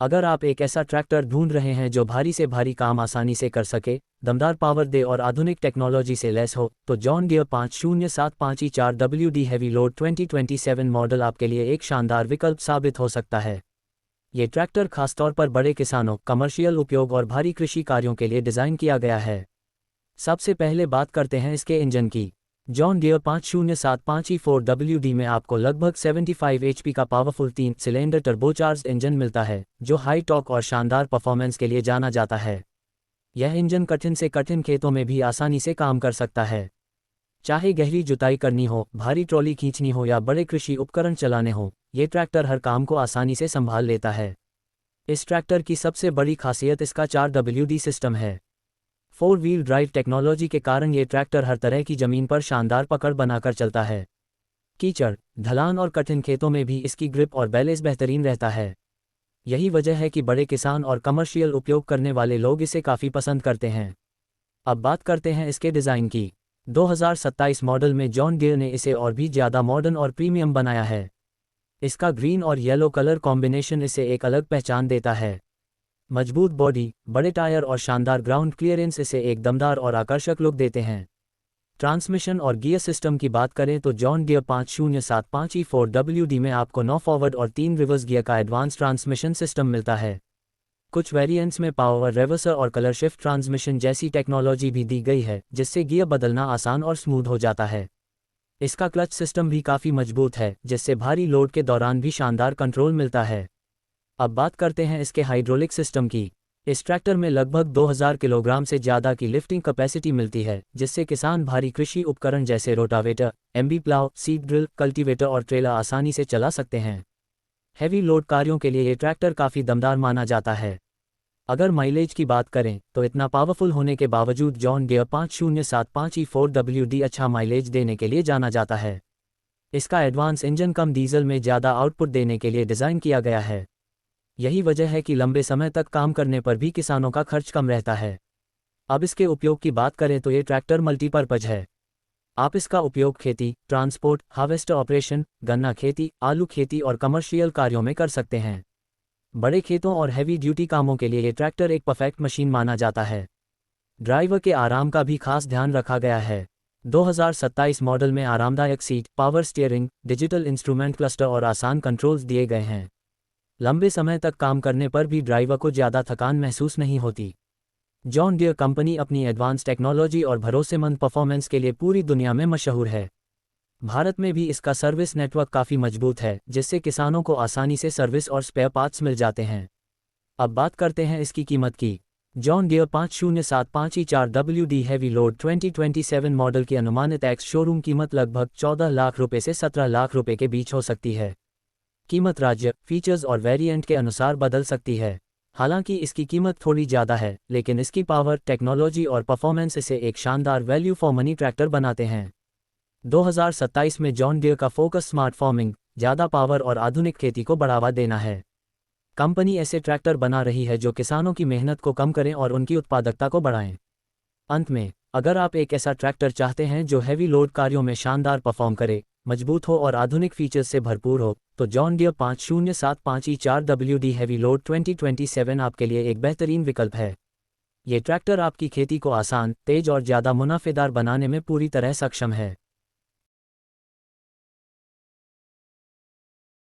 अगर आप एक ऐसा ट्रैक्टर ढूंढ रहे हैं जो भारी से भारी काम आसानी से कर सके, दमदार पावर दे और आधुनिक टेक्नोलॉजी से लैस हो, तो John Deere 5075E4WD heavy load 2027 model आपके लिए एक शानदार विकल्प साबित हो सकता है। ये ट्रैक्टर खासतौर पर बड़े किसानों, कमर्शियल उपयोग और भारी कृषि कार्यों के लिए डिज़ाइन किया गया है। सबसे पहले बात करते हैं इसके इंजन की। जॉन डियर 5075E4WD में आपको लगभग 75 HP का पावरफुल 3 सिलेंडर टर्बोचार्ज्ड इंजन मिलता है, जो हाई टॉर्क और शानदार परफॉर्मेंस के लिए जाना जाता है। यह इंजन कठिन से कठिन खेतों में भी आसानी से काम कर सकता है। चाहे गहरी जुताई करनी हो, भारी ट्रॉली खींचनी हो या बड़े कृषि उपकरण चलाने हो, ये ट्रैक्टर हर काम को आसानी से संभाल लेता है। इस ट्रैक्टर की सबसे बड़ी खासियत इसका 4WD सिस्टम है। 4 व्हील ड्राइव टेक्नोलॉजी के कारण ये ट्रैक्टर हर तरह की ज़मीन पर शानदार पकड़ बनाकर चलता है। कीचड़, ढलान और कठिन खेतों में भी इसकी ग्रिप और बैलेंस बेहतरीन रहता है। यही वजह है कि बड़े किसान और कमर्शियल उपयोग करने वाले लोग इसे काफ़ी पसंद करते हैं। अब बात करते हैं इसके डिज़ाइन की। 2027 मॉडल में जॉन डियर ने इसे और भी ज़्यादा मॉडर्न और प्रीमियम बनाया है। इसका ग्रीन और येलो कलर कॉम्बिनेशन इसे एक अलग पहचान देता है। मजबूत बॉडी, बड़े टायर और शानदार ग्राउंड क्लियरेंस इसे एक दमदार और आकर्षक लुक देते हैं। ट्रांसमिशन और गियर सिस्टम की बात करें तो जॉन डियर 5075E4WD में आपको 9 फॉरवर्ड और 3 रिवर्स गियर का एडवांस ट्रांसमिशन सिस्टम मिलता है। कुछ वेरिएंट्स में पावर रिवर्सर और कलर शिफ्ट ट्रांसमिशन जैसी टेक्नोलॉजी भी दी गई है, जिससे गियर बदलना आसान और स्मूथ हो जाता है। इसका क्लच सिस्टम भी काफ़ी मजबूत है, जिससे भारी लोड के दौरान भी शानदार कंट्रोल मिलता है। अब बात करते हैं इसके हाइड्रोलिक सिस्टम की। इस ट्रैक्टर में लगभग 2000 किलोग्राम से ज़्यादा की लिफ्टिंग कैपेसिटी मिलती है, जिससे किसान भारी कृषि उपकरण जैसे rotavator, MB plough, seed drill, cultivator और ट्रेलर आसानी से चला सकते हैं। हैवी लोड कार्यों के लिए ये ट्रैक्टर काफ़ी दमदार माना जाता है। अगर माइलेज की बात करें तो इतना पावरफुल होने के बावजूद जॉन डियर 5075E4WD अच्छा माइलेज देने के लिए जाना जाता है। इसका एडवांस इंजन कम डीजल में ज़्यादा आउटपुट देने के लिए डिज़ाइन किया गया है। यही वजह है कि लंबे समय तक काम करने पर भी किसानों का खर्च कम रहता है। अब इसके उपयोग की बात करें तो ये ट्रैक्टर मल्टीपर्पज है। आप इसका उपयोग खेती, ट्रांसपोर्ट, हार्वेस्टर ऑपरेशन, गन्ना खेती, आलू खेती और कमर्शियल कार्यों में कर सकते हैं। बड़े खेतों और हैवी ड्यूटी कामों के लिए ये ट्रैक्टर एक परफेक्ट मशीन माना जाता है। ड्राइवर के आराम का भी खास ध्यान रखा गया है। 2027 मॉडल में आरामदायक seat, power steering, digital instrument cluster और आसान कंट्रोल्स दिए गए हैं। लंबे समय तक काम करने पर भी ड्राइवर को ज़्यादा थकान महसूस नहीं होती। जॉन डियर कंपनी अपनी एडवांस टेक्नोलॉजी और भरोसेमंद परफॉर्मेंस के लिए पूरी दुनिया में मशहूर है। भारत में भी इसका सर्विस नेटवर्क काफ़ी मजबूत है, जिससे किसानों को आसानी से सर्विस और स्पेयर पार्ट्स मिल जाते हैं। अब बात करते हैं इसकी कीमत की। John Deere 5075E4WD heavy load 2027 model की अनुमानित एक्स शोरूम कीमत लगभग 14 लाख रुपये से 17 लाख रुपये के बीच हो सकती है। कीमत राज्य, फीचर्स और वेरिएंट के अनुसार बदल सकती है। हालांकि इसकी कीमत थोड़ी ज़्यादा है, लेकिन इसकी पावर, टेक्नोलॉजी और परफॉर्मेंस इसे एक शानदार वैल्यू फॉर मनी ट्रैक्टर बनाते हैं। 2027 में जॉन डियर का फोकस स्मार्ट फार्मिंग, ज़्यादा पावर और आधुनिक खेती को बढ़ावा देना है। कंपनी ऐसे ट्रैक्टर बना रही है जो किसानों की मेहनत को कम करें और उनकी उत्पादकता को बढ़ाएं। अंत में, अगर आप एक ऐसा ट्रैक्टर चाहते हैं जो हैवी लोड कार्यों में शानदार परफॉर्म करे, मजबूत हो और आधुनिक फीचर्स से भरपूर हो, तो John Deere 5075E4WD heavy load 2027 आपके लिए एक बेहतरीन विकल्प है। ये ट्रैक्टर आपकी खेती को आसान, तेज और ज़्यादा मुनाफेदार बनाने में पूरी तरह सक्षम है।